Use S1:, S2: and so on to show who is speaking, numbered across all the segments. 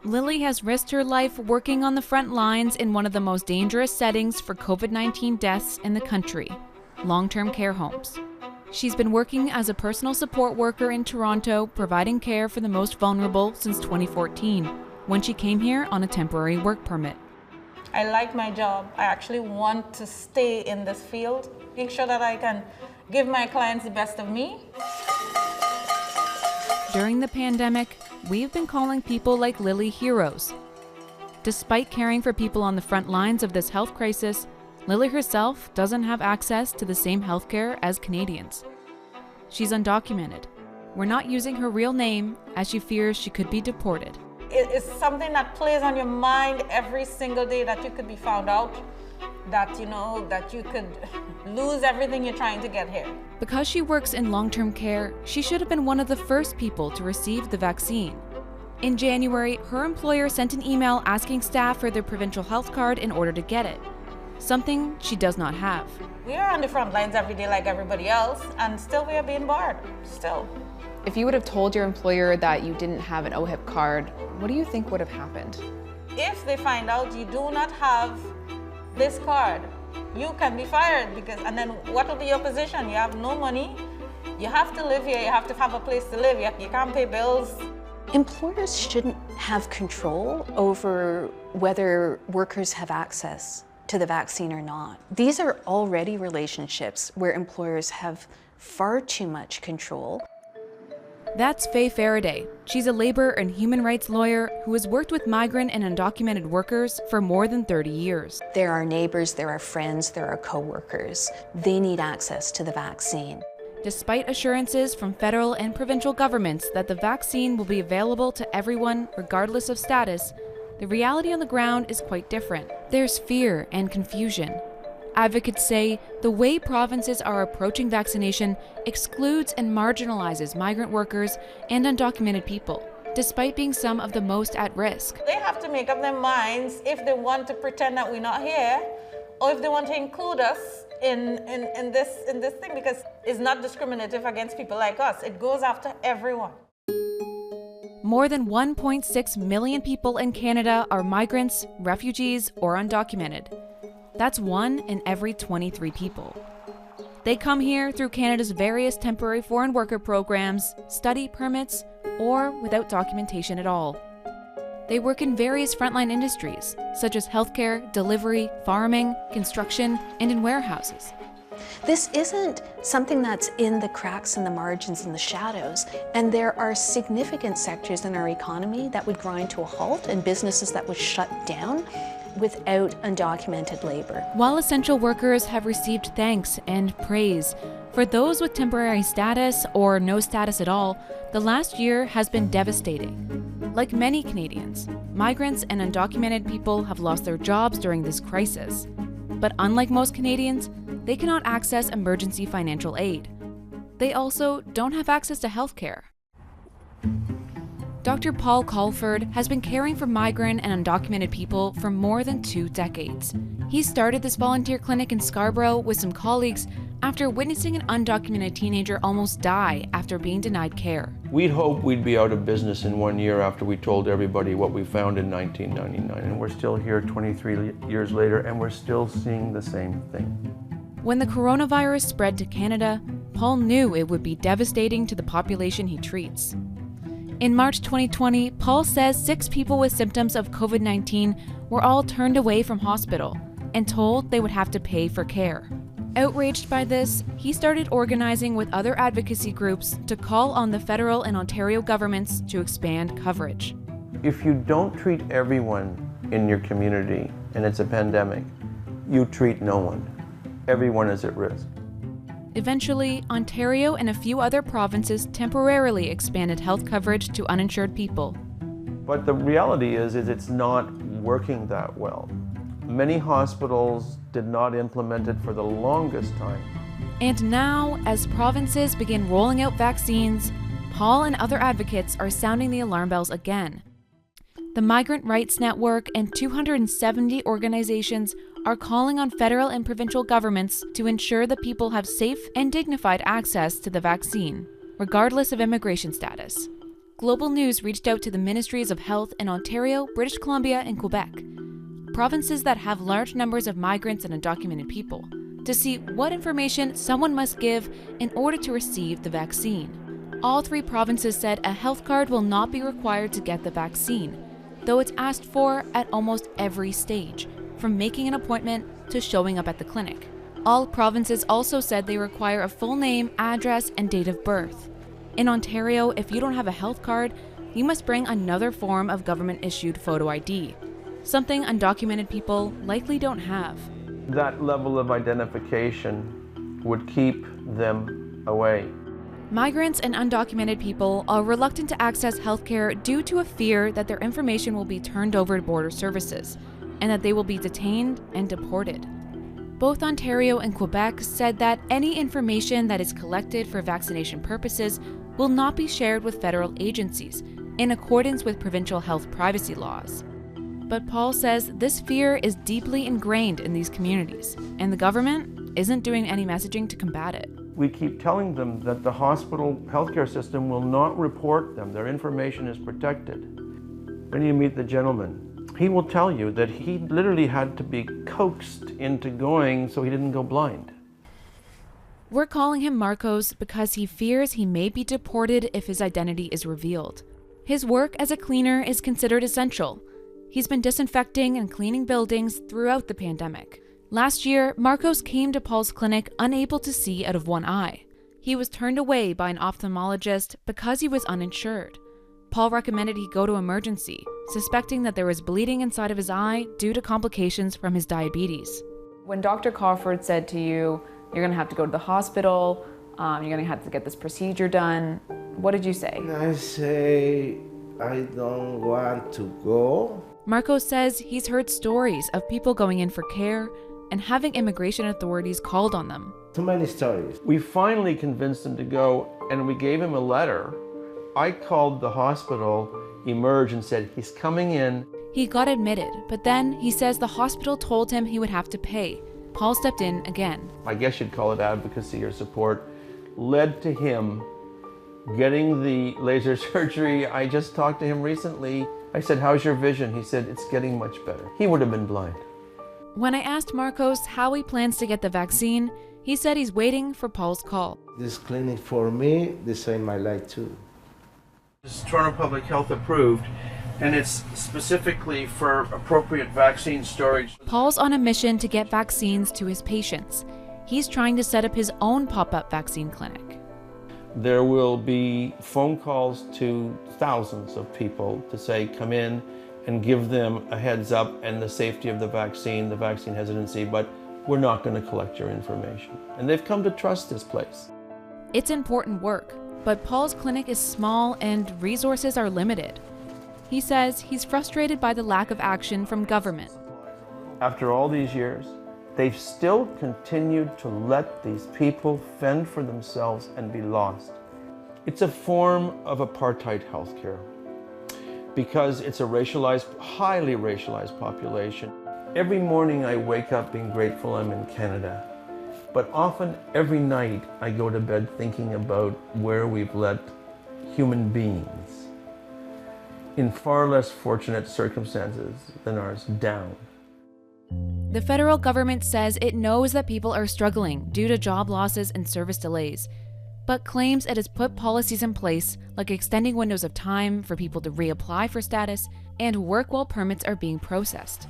S1: Lily has risked her life working on the front lines in one of the most dangerous settings for COVID-19 deaths in the country, long-term care homes. She's been working as a personal support worker in Toronto, providing care for the most vulnerable since 2014, when she came here on a temporary work permit.
S2: I like my job. I actually want to stay in this field, make sure that I can give my clients the best of me.
S1: During the pandemic, we've been calling people like Lily heroes. Despite caring for people on the front lines of this health crisis, Lily herself doesn't have access to the same healthcare as Canadians. She's undocumented. We're not using her real name as she fears she could be deported.
S2: It is something that plays on your mind every single day, that you could be found out, that you could lose everything you're trying to get here.
S1: Because she works in long-term care, she should have been one of the first people to receive the vaccine. In January, her employer sent an email asking staff for their provincial health card in order to get it, something she does not have.
S2: We are on the front lines every day like everybody else, and still we are being barred, still.
S3: If you would have told your employer that you didn't have an OHIP card, what do you think would have happened?
S2: If they find out you do not have this card, you can be fired, and then what will be your position? You have no money, you have to live here, you have to have a place to live, you can't pay bills.
S4: Employers shouldn't have control over whether workers have access to the vaccine or not. These are already relationships where employers have far too much control.
S1: That's Faye Faraday. She's a labor and human rights lawyer who has worked with migrant and undocumented workers for more than 30 years.
S4: There are neighbors, there are friends, there are co-workers. They need access to the vaccine.
S1: Despite assurances from federal and provincial governments that the vaccine will be available to everyone regardless of status, the reality on the ground is quite different. There's fear and confusion. Advocates say the way provinces are approaching vaccination excludes and marginalizes migrant workers and undocumented people, despite being some of the most at risk.
S2: They have to make up their minds if they want to pretend that we're not here, or if they want to include us in this thing, because it's not discriminative against people like us. It goes after everyone.
S1: More than 1.6 million people in Canada are migrants, refugees, or undocumented. That's 1 in every 23 people. They come here through Canada's various temporary foreign worker programs, study permits, or without documentation at all. They work in various frontline industries, such as healthcare, delivery, farming, construction, and in warehouses.
S4: This isn't something that's in the cracks and the margins and the shadows, and there are significant sectors in our economy that would grind to a halt and businesses that would shut down without undocumented labor.
S1: While essential workers have received thanks and praise, for those with temporary status or no status at all, the last year has been devastating. Like many Canadians, migrants and undocumented people have lost their jobs during this crisis. But unlike most Canadians, they cannot access emergency financial aid. They also don't have access to health care. Dr. Paul Colford has been caring for migrant and undocumented people for more than 2 decades. He started this volunteer clinic in Scarborough with some colleagues after witnessing an undocumented teenager almost die after being denied care.
S5: We'd hoped we'd be out of business in 1 year after we told everybody what we found in 1999, and we're still here 23 years later, and we're still seeing the same thing.
S1: When the coronavirus spread to Canada, Paul knew it would be devastating to the population he treats. In March 2020, Paul says 6 people with symptoms of COVID-19 were all turned away from hospital and told they would have to pay for care. Outraged by this, he started organizing with other advocacy groups to call on the federal and Ontario governments to expand coverage.
S5: If you don't treat everyone in your community and it's a pandemic, you treat no one. Everyone is at risk.
S1: Eventually, Ontario and a few other provinces temporarily expanded health coverage to uninsured people.
S5: But the reality is it's not working that well. Many hospitals did not implement it for the longest time.
S1: And now, as provinces begin rolling out vaccines, Paul and other advocates are sounding the alarm bells again. The Migrant Rights Network and 270 organizations are calling on federal and provincial governments to ensure that people have safe and dignified access to the vaccine, regardless of immigration status. Global News reached out to the Ministries of Health in Ontario, British Columbia, and Quebec, provinces that have large numbers of migrants and undocumented people, to see what information someone must give in order to receive the vaccine. All 3 provinces said a health card will not be required to get the vaccine, though it's asked for at almost every stage, from making an appointment to showing up at the clinic. All provinces also said they require a full name, address, and date of birth. In Ontario, if you don't have a health card, you must bring another form of government-issued photo ID, something undocumented people likely don't have.
S5: That level of identification would keep them away.
S1: Migrants and undocumented people are reluctant to access healthcare due to a fear that their information will be turned over to border services and that they will be detained and deported. Both Ontario and Quebec said that any information that is collected for vaccination purposes will not be shared with federal agencies in accordance with provincial health privacy laws. But Paul says this fear is deeply ingrained in these communities, and the government isn't doing any messaging to combat it.
S5: We keep telling them that the hospital healthcare system will not report them. Their information is protected. When you meet the gentleman, he will tell you that he literally had to be coaxed into going so he didn't go blind.
S1: We're calling him Marcos because he fears he may be deported if his identity is revealed. His work as a cleaner is considered essential. He's been disinfecting and cleaning buildings throughout the pandemic. Last year, Marcos came to Paul's clinic unable to see out of one eye. He was turned away by an ophthalmologist because he was uninsured. Paul recommended he go to emergency, suspecting that there was bleeding inside of his eye due to complications from his diabetes.
S3: When Dr. Crawford said to you, you're going to have to go to the hospital, you're going to have to get this procedure done, what did you say?
S6: I say, I don't want to go.
S1: Marcos says he's heard stories of people going in for care and having immigration authorities called on them.
S6: Too many stories.
S5: We finally convinced him to go, and we gave him a letter. I called the hospital, Emerge, and said, he's coming in.
S1: He got admitted, but then he says the hospital told him he would have to pay. Paul stepped in again.
S5: I guess you'd call it advocacy or support, led to him getting the laser surgery. I just talked to him recently. I said, how's your vision? He said, it's getting much better. He would have been blind.
S1: When I asked Marcos how he plans to get the vaccine, he said he's waiting for Paul's call.
S6: This clinic for me, they saved my life too.
S5: This is Toronto Public Health approved, and it's specifically for appropriate vaccine storage.
S1: Paul's on a mission to get vaccines to his patients. He's trying to set up his own pop-up vaccine clinic.
S5: There will be phone calls to thousands of people to say, come in and give them a heads up and the safety of the vaccine hesitancy, but we're not going to collect your information. And they've come to trust this place.
S1: It's important work, but Paul's clinic is small and resources are limited. He says he's frustrated by the lack of action from government.
S5: After all these years, they've still continued to let these people fend for themselves and be lost. It's a form of apartheid healthcare because it's a racialized, highly racialized population. Every morning I wake up being grateful I'm in Canada, but often every night I go to bed thinking about where we've let human beings in far less fortunate circumstances than ours down.
S1: The federal government says it knows that people are struggling due to job losses and service delays, but claims it has put policies in place like extending windows of time for people to reapply for status and work while permits are being processed.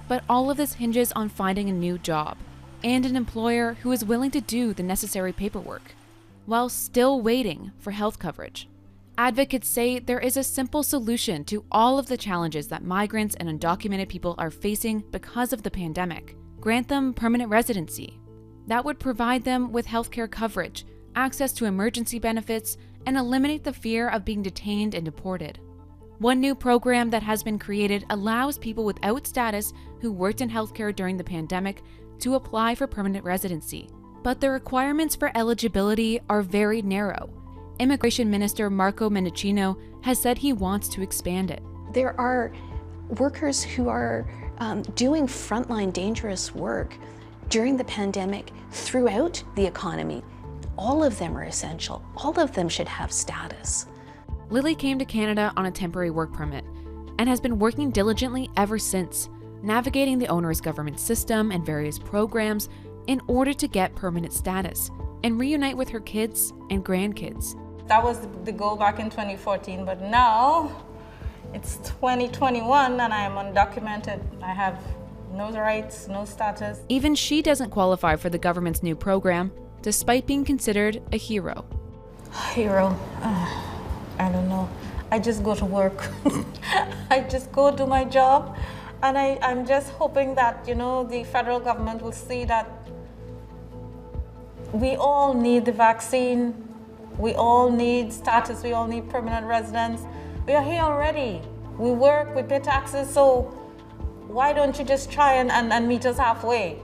S1: But all of this hinges on finding a new job and an employer who is willing to do the necessary paperwork while still waiting for health coverage. Advocates say there is a simple solution to all of the challenges that migrants and undocumented people are facing because of the pandemic. Grant them permanent residency. That would provide them with healthcare coverage, access to emergency benefits, and eliminate the fear of being detained and deported. One new program that has been created allows people without status who worked in healthcare during the pandemic to apply for permanent residency. But the requirements for eligibility are very narrow. Immigration Minister Marco Mendicino has said he wants to expand it.
S4: There are workers who are doing frontline dangerous work during the pandemic throughout the economy. All of them are essential. All of them should have status.
S1: Lily came to Canada on a temporary work permit and has been working diligently ever since, navigating the onerous government system and various programs in order to get permanent status and reunite with her kids and grandkids.
S2: That was the goal back in 2014, but now it's 2021 and I am undocumented. I have no rights, no status.
S1: Even she doesn't qualify for the government's new program, despite being considered a hero.
S2: Hero? I don't know. I just go to work. I just go do my job, and I'm just hoping that, the federal government will see that we all need the vaccine, we all need status, we all need permanent residence. We are here already. We work, we pay taxes, so why don't you just try and meet us halfway?